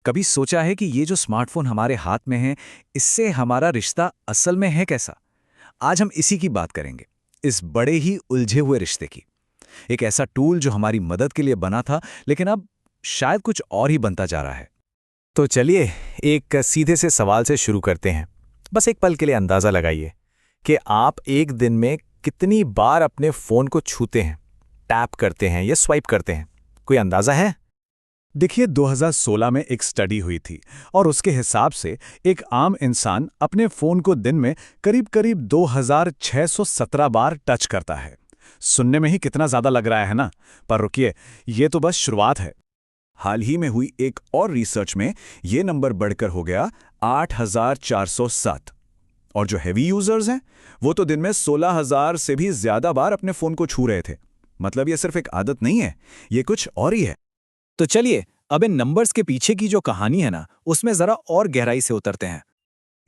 कभी सोचा है कि ये जो स्मार्टफोन हमारे हाथ में है, इससे हमारा रिश्ता असल में है कैसा? आज हम इसी की बात करेंगे, इस बड़े ही उलझे हुए रिश्ते की। एक ऐसा टूल जो हमारी मदद के लिए बना था, लेकिन अब शायद कुछ और ही बनता जा रहा है। तो चलिए एक सीधे से सवाल से शुरू करते हैं। बस एक पल के लिए अंदाज़ा लगाइए कि आप एक दिन में कितनी बार अपने फ़ोन को छूते हैं, टैप करते हैं या स्वाइप करते हैं। कोई अंदाज़ा है? देखिए 2016 में एक स्टडी हुई थी और उसके हिसाब से एक आम इंसान अपने फ़ोन को दिन में करीब-करीब 2617 बार टच करता है। सुनने में ही कितना ज़्यादा लग रहा है ना? पर रुकिए, ये तो बस शुरुआत है। हाल ही में हुई एक और रिसर्च में ये नंबर बढ़कर हो गया 8407। और जो हैवी यूजर्स हैं, वो तो दिन में 16,000 से भी ज़्यादा बार अपने फ़ोन को छू रहे थे। मतलब ये सिर्फ एक आदत नहीं है, ये कुछ और ही है। तो चलिए, अब इन नंबर्स के पीछे की जो कहानी है ना, उसमें जरा और गहराई से उतरते हैं।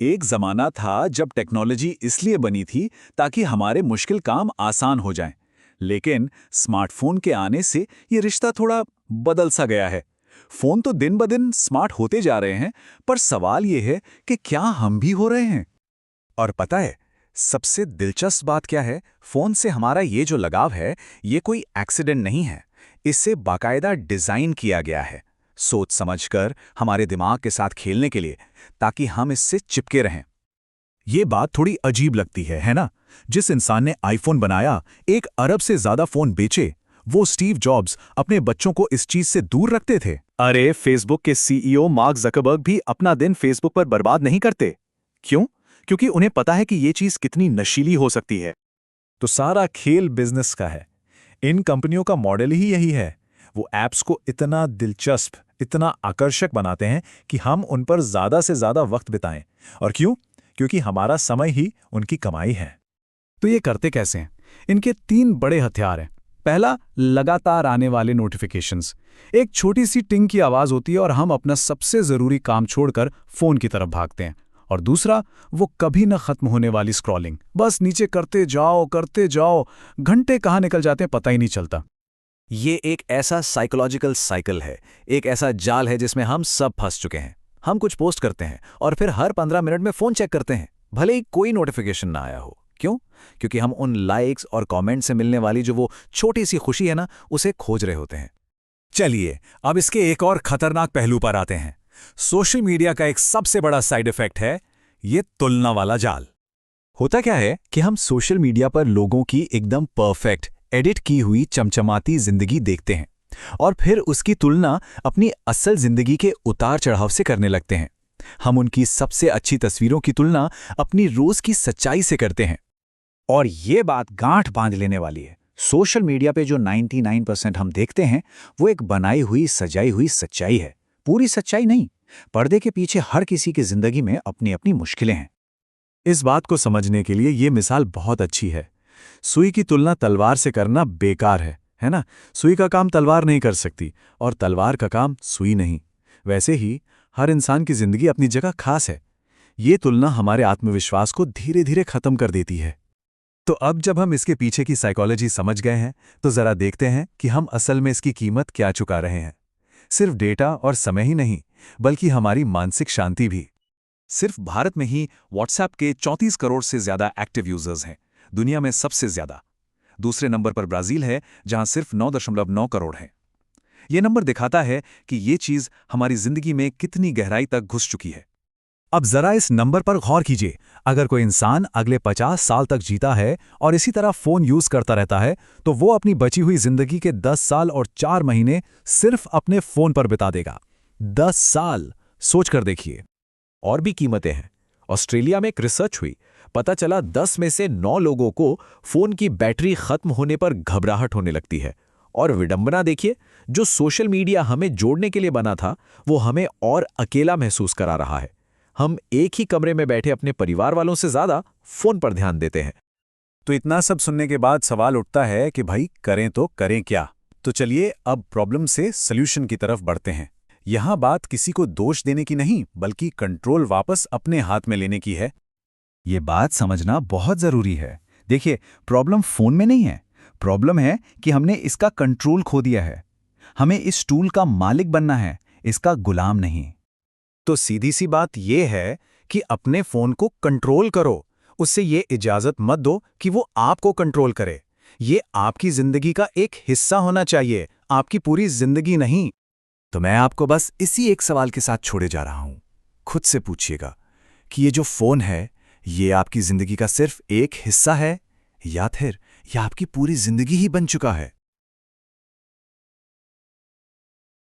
एक जमाना था जब टेक्नोलॉजी इसलिए बनी थी ताकि हमारे मुश्किल काम आसान हो जाएं। लेकिन स्मार्टफोन के आने से ये रिश्ता थोड़ा बदल सा गया है। फोन तो दिन ब दिन स्मार्ट होते जा रहे हैं, पर सवाल ये है कि क्या हम भी हो रहे हैं? और पता है, सबसे दिलचस्प बात क्या है? फोन से हमारा ये जो लगाव है, ये कोई एक्सीडेंट नहीं है। इससे बाकायदा डिजाइन किया गया है, सोच समझकर हमारे दिमाग के साथ खेलने के लिए, ताकि हम इससे चिपके रहें। ये बात थोड़ी अजीब लगती है ना? जिस इंसान ने आईफोन बनाया, 1 अरब से ज्यादा फोन बेचे, वो स्टीव जॉब्स अपने बच्चों को इस चीज से दूर रखते थे। अरे, फेसबुक के सीईओ मार्क ज़करबर्ग भी अपना दिन फेसबुक पर बर्बाद नहीं करते। क्यों? क्योंकि उन्हें पता है कि ये चीज़ कितनी नशीली हो सकती है। तो सारा खेल बिजनेस का है। इन कंपनियों का मॉडल ही यही है। वो ऐप्स को इतना दिलचस्प, इतना आकर्षक बनाते हैं कि हम उन पर ज़्यादा से ज़्यादा वक्त बिताएं। और क्यों? क्योंकि हमारा समय ही उनकी कमाई है। तो ये करते कैसे हैं? इनके 3 बड़े हथियार हैं। पहला, लगातार आने वाले नोटिफिकेशंस। एक छोटी सी टिंग की आवाज़ होती है और हम अपना सबसे ज़रूरी काम छोड़कर फ़ोन की तरफ भागते हैं। और दूसरा, वो कभी न खत्म होने वाली स्क्रॉलिंग। बस नीचे करते जाओ, घंटे कहाँ निकल जाते हैं पता ही नहीं चलता। ये एक ऐसा साइकोलॉजिकल साइकिल है, एक ऐसा जाल है जिसमें हम सब फंस चुके हैं। हम कुछ पोस्ट करते हैं और फिर हर 15 मिनट में फ़ोन चेक करते हैं, भले ही कोई नोटिफिकेशन ना आया हो। क्यों? क्योंकि हम उन लाइक्स और कमेंट से मिलने वाली जो वो छोटी सी खुशी है ना, उसे खोज रहे होते हैं। चलिए, अब इसके एक और खतरनाक पहलू पर आते हैं। सोशल मीडिया का एक सबसे बड़ा साइड इफेक्ट है ये तुलना वाला जाल। होता क्या है कि हम सोशल मीडिया पर लोगों की एकदम परफेक्ट, एडिट की हुई चमचमाती जिंदगी देखते हैं और फिर उसकी तुलना अपनी असल जिंदगी के उतार चढ़ाव से करने लगते हैं। हम उनकी सबसे अच्छी तस्वीरों की तुलना अपनी रोज की सच्चाई से करते हैं। और ये बात गांठ बांध लेने वाली है। सोशल मीडिया पे जो 99% हम देखते हैं, वो एक बनाई हुई सजाई हुई सच्चाई है। पूरी सच्चाई नहीं। पर्दे के पीछे हर किसी की जिंदगी में अपनी अपनी मुश्किलें हैं। इस बात को समझने के लिए ये मिसाल बहुत अच्छी है। सुई की तुलना तलवार से करना बेकार है ना? सुई का काम तलवार नहीं कर सकती और तलवार का काम सुई नहीं। वैसे ही हर इंसान की जिंदगी अपनी जगह खास है। ये तुलना हमारे आत्मविश्वास को धीरे धीरे खत्म कर देती है। तो अब जब हम इसके पीछे की साइकोलॉजी समझ गए हैं, तो जरा देखते हैं कि हम असल में इसकी कीमत क्या चुका रहे हैं। सिर्फ डेटा और समय ही नहीं, बल्कि हमारी मानसिक शांति भी। सिर्फ भारत में ही व्हाट्सएप के 34 करोड़ से ज्यादा एक्टिव यूजर्स हैं, दुनिया में सबसे ज्यादा। दूसरे नंबर पर ब्राजील है, जहां सिर्फ 9.9 करोड़ हैं। यह नंबर दिखाता है कि ये चीज हमारी जिंदगी में कितनी गहराई तक घुस चुकी है। अब जरा इस नंबर पर गौर कीजिए। अगर कोई इंसान अगले 50 साल तक जीता है और इसी तरह फोन यूज करता रहता है, तो वो अपनी बची हुई जिंदगी के 10 साल और 4 महीने सिर्फ अपने फोन पर बिता देगा। 10 साल! सोच कर देखिए। और भी कीमतें हैं। ऑस्ट्रेलिया में एक रिसर्च हुई, पता चला 10 में से 9 लोगों को फोन की बैटरी खत्म होने पर घबराहट होने लगती है। और विडंबना देखिए, जो सोशल मीडिया हमें जोड़ने के लिए बना था, वो हमें और अकेला महसूस करा रहा है। हम एक ही कमरे में बैठे अपने परिवार वालों से ज्यादा फोन पर ध्यान देते हैं। तो इतना सब सुनने के बाद सवाल उठता है कि भाई करें तो करें क्या? तो चलिए अब प्रॉब्लम से सॉल्यूशन की तरफ बढ़ते हैं। यहां बात किसी को दोष देने की नहीं, बल्कि कंट्रोल वापस अपने हाथ में लेने की है। ये बात समझना बहुत जरूरी है। देखिए, प्रॉब्लम फोन में नहीं है। प्रॉब्लम है कि हमने इसका कंट्रोल खो दिया है। हमें इस टूल का मालिक बनना है, इसका गुलाम नहीं। तो सीधी सी बात यह है कि अपने फोन को कंट्रोल करो, उससे ये इजाजत मत दो कि वो आपको कंट्रोल करे। ये आपकी जिंदगी का एक हिस्सा होना चाहिए, आपकी पूरी जिंदगी नहीं। तो मैं आपको बस इसी एक सवाल के साथ छोड़े जा रहा हूं। खुद से पूछिएगा कि ये जो फोन है, ये आपकी जिंदगी का सिर्फ एक हिस्सा है या फिर ये आपकी पूरी जिंदगी ही बन चुका है।